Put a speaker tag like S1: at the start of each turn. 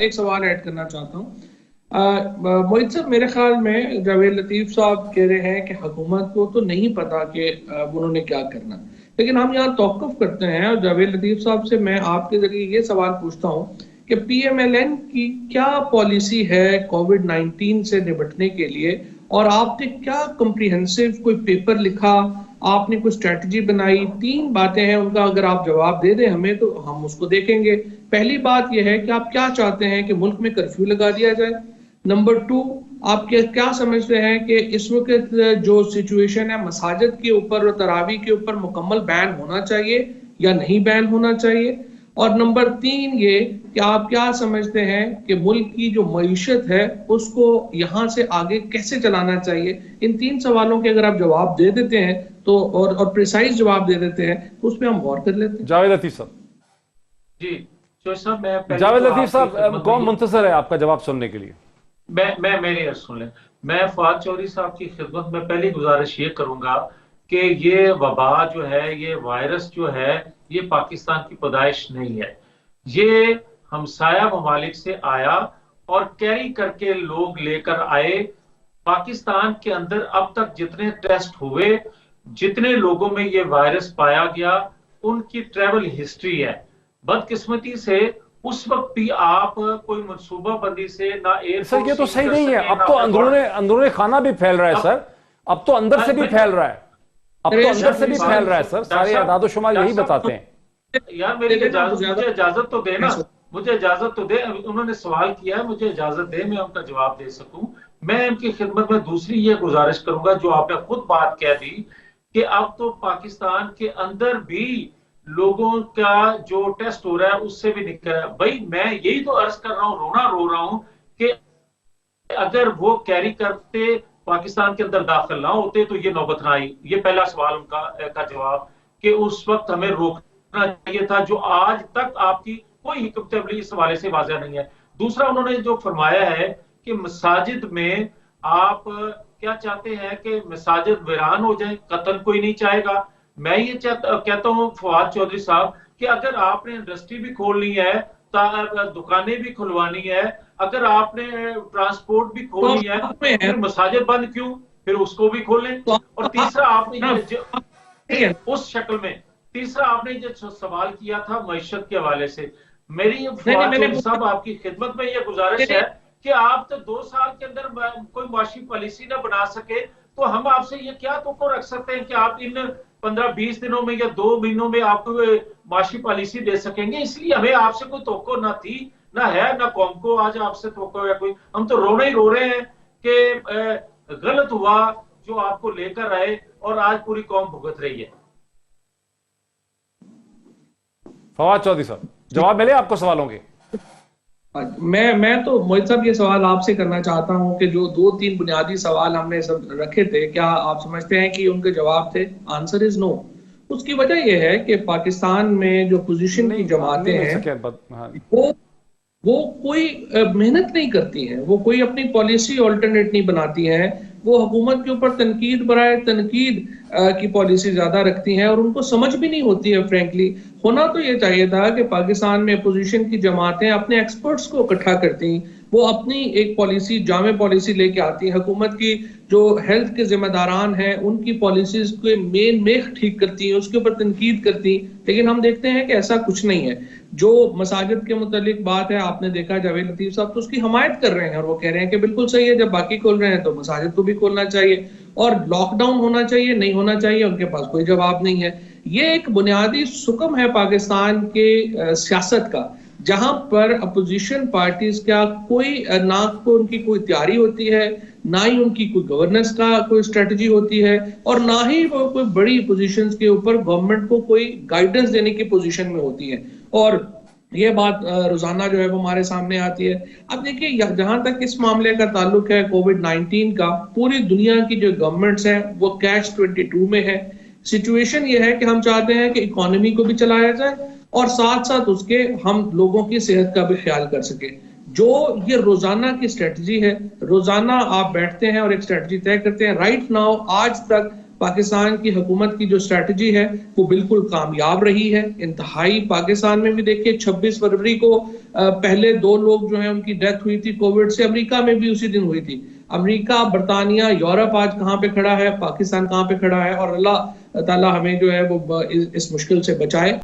S1: एक सवाल ऐड करना चाहता हूँ। मोहित साहब, मेरे ख्याल में जावेद लतीफ साहब कह रहे हैं कि हुकूमत को तो नहीं पता कि उन्होंने क्या करना, लेकिन हम यहाँ तौक़ुफ़ करते हैं और जावेद लतीफ साहब से मैं आपके जरिए ये सवाल पूछता हूँ कि PMLN की क्या पॉलिसी है कोविड-19 से निपटने के लिए, और आपने क्या कम्प्रिहेंसिव कोई पेपर लिखा, आपने कोई स्ट्रेटजी बनाई? 3 बातें हैं, उनका अगर आप जवाब दे दें हमें तो हम उसको देखेंगे। पहली बात यह है कि आप क्या चाहते हैं कि मुल्क में कर्फ्यू लगा दिया जाए? नंबर 2, आप क्या समझते हैं कि इस वक्त जो सिचुएशन है मसाजिद के ऊपर और तरावी के ऊपर मुकम्मल बैन होना चाहिए या नहीं बैन होना चाहिए? और नंबर 3 ये कि आप क्या समझते हैं कि मुल्क की जो मईशत है उसको यहाँ से आगे कैसे चलाना चाहिए? इन 3 सवालों के अगर आप जवाब दे देते हैं तो और प्रिसाइज जवाब दे देते हैं तो उस पर हम गौर कर लेते हैं।
S2: जावेद लतीफ साहब।
S3: जी साहब, मैं
S2: जावेद लतीफ साहब, कौन मुंतजर है आपका जवाब सुनने के लिए?
S3: मैं मेरी अर्ज सुन लें। मैं फवाद चौधरी साहब की खिदमत में पहली गुजारिश ये करूंगा कि ये वबा जो है, ये वायरस जो है, ये पाकिस्तान की पैदाइश नहीं है। ये हमसाया ममालिक से आया और कैरी करके लोग लेकर आए। पाकिस्तान के अंदर अब तक जितने टेस्ट हुए, जितने लोगों में ये वायरस पाया गया, उनकी ट्रैवल हिस्ट्री है। बदकिस्मती से उस वक्त भी आप कोई मनसूबा बंदी से ना एयरपोर्ट,
S2: सर ये तो सही नहीं है। अब तो अंदरूने खाना भी फैल रहा है सर। अब तो अंदर से भी फैल रहा है। अब तो अंदर से भी फैल रहा है सर। सारे आदादोशुमार यही बताते हैं।
S3: यार मुझे इजाजत तो दे ना, मुझे इजाजत तो दे। उन्होंने सवाल किया है, मुझे इजाजत दे, मैं उनका जवाब दे सकूं। मैं इनकी खिदमत में दूसरी ये गुजारिश करूंगा जो आपने खुद बात कह दी कि अब तो पाकिस्तान के अंदर भी लोगों का जो टेस्ट हो रहा है उससे भी निकल रहा है। भाई मैं यही तो अर्ज कर रहा हूं, रो रहा हूं कि अगर वो कैरी करते पाकिस्तान के अंदर दाखिल ना होते तो ये नौबत ना आई। ये पहला सवाल उनका का जवाब कि उस वक्त हमें रोकना चाहिए था, जो आज तक आपकी कोई हिकमत अमली इस हवाले से वाज़ेह नहीं है। दूसरा, उन्होंने जो फरमाया है कि मसाजिद में आप क्या चाहते हैं कि मसाजिद वीरान हो जाए, कतल कोई नहीं चाहेगा। मैं ये कहता हूं फवाद चौधरी साहब कि अगर आपने इंडस्ट्री भी खोलनी है, दुकानें भी खुलवानी है, अगर आपने ट्रांसपोर्ट भी खोलनी है, फिर मसाजिद बंद क्यों? फिर उसको भी खोलें। और तीसरा, आपने उस शक्ल में तीसरा आपने जो सवाल किया था मईशत के हवाले से, मेरी फवाद चौधरी साहब आपकी खिदमत में यह गुजारिश है कि आप तो 2 साल के अंदर कोई माशी पॉलिसी ना बना सके तो हम आपसे ये क्या तो रख सकते हैं कि आप इन 15-20 दिनों में या 2 महीनों में आपको माशी पॉलिसी दे सकेंगे। इसलिए हमें आपसे कोई तवक्को ना थी, ना है, ना कौम को आज आपसे तवक्को है कोई। हम तो रो रहे हैं कि गलत हुआ जो आपको लेकर आए और आज पूरी कौम भुगत रही है।
S2: फवाद चौधरी साहब, जवाब मिले आपको सवालों के?
S1: मैं तो मोहित साहब ये सवाल आपसे करना चाहता हूं कि जो 2-3 बुनियादी सवाल हमने सब रखे थे, क्या आप समझते हैं कि उनके जवाब थे? Answer is no. उसकी वजह यह है कि पाकिस्तान में जो पोजीशन की जमातें हैं वो कोई मेहनत नहीं करती हैं, वो कोई अपनी पॉलिसी ऑल्टरनेट नहीं बनाती हैं, वो हुकूमत के ऊपर तनकीद बराए तनकीद की पॉलिसी ज्यादा रखती हैं और उनको समझ भी नहीं होती है। फ्रेंकली होना तो ये चाहिए था कि पाकिस्तान में अपोजिशन की जमातें अपने एक्सपर्ट्स को इकट्ठा करती, वो अपनी एक पॉलिसी, जामे पॉलिसी लेके आती है। हुकूमत की जो हेल्थ के जिम्मेदारान हैं उनकी पॉलिसीज के मेख ठीक करती हैं, उसके ऊपर तनकीद करती। लेकिन हम देखते हैं कि ऐसा कुछ नहीं है। जो मसाजिद के मुतालिक बात है, आपने देखा जावेद लतीफ साहब तो उसकी हमायत कर रहे हैं और वो कह रहे हैं कि बिल्कुल सही है, जब बाकी खोल रहे हैं तो मसाजिद को भी खोलना चाहिए और लॉकडाउन होना चाहिए, नहीं होना चाहिए, उनके पास कोई जवाब नहीं है। ये एक बुनियादी सुकम है पाकिस्तान के सियासत का, जहां पर अपोजिशन पार्टीज का कोई ना को उनकी कोई तैयारी होती है, ना ही उनकी कोई गवर्नेंस का कोई स्ट्रेटजी होती है, और ना ही वो कोई बड़ी पोजीशंस के ऊपर गवर्नमेंट को कोई गाइडेंस देने की पोजीशन में होती है। और ये बात रोजाना जो है वो हमारे सामने आती है। अब देखिए, जहां तक इस मामले का ताल्लुक है कोविड-19 का, पूरी दुनिया की जो गवर्नमेंट्स हैं वो कैच 22 में है। सिचुएशन ये है कि हम चाहते हैं कि इकोनॉमी को भी चलाया जाए और साथ साथ उसके हम लोगों की सेहत का भी ख्याल कर सके। जो ये रोजाना की स्ट्रेटजी है, रोजाना आप बैठते हैं और एक स्ट्रेटजी तय करते हैं। राइट नाउ आज तक पाकिस्तान की हुकूमत की जो स्ट्रैटेजी है वो बिल्कुल कामयाब रही है इंतहाई। पाकिस्तान में भी देखिए 26 फरवरी को पहले 2 लोग जो हैं उनकी डेथ हुई थी कोविड से, अमेरिका में भी उसी दिन हुई थी। अमेरिका, बरतानिया, यूरोप आज कहाँ पे खड़ा है, पाकिस्तान कहाँ पे खड़ा है, और अल्लाह ताला हमें जो है वो इस मुश्किल से बचाए।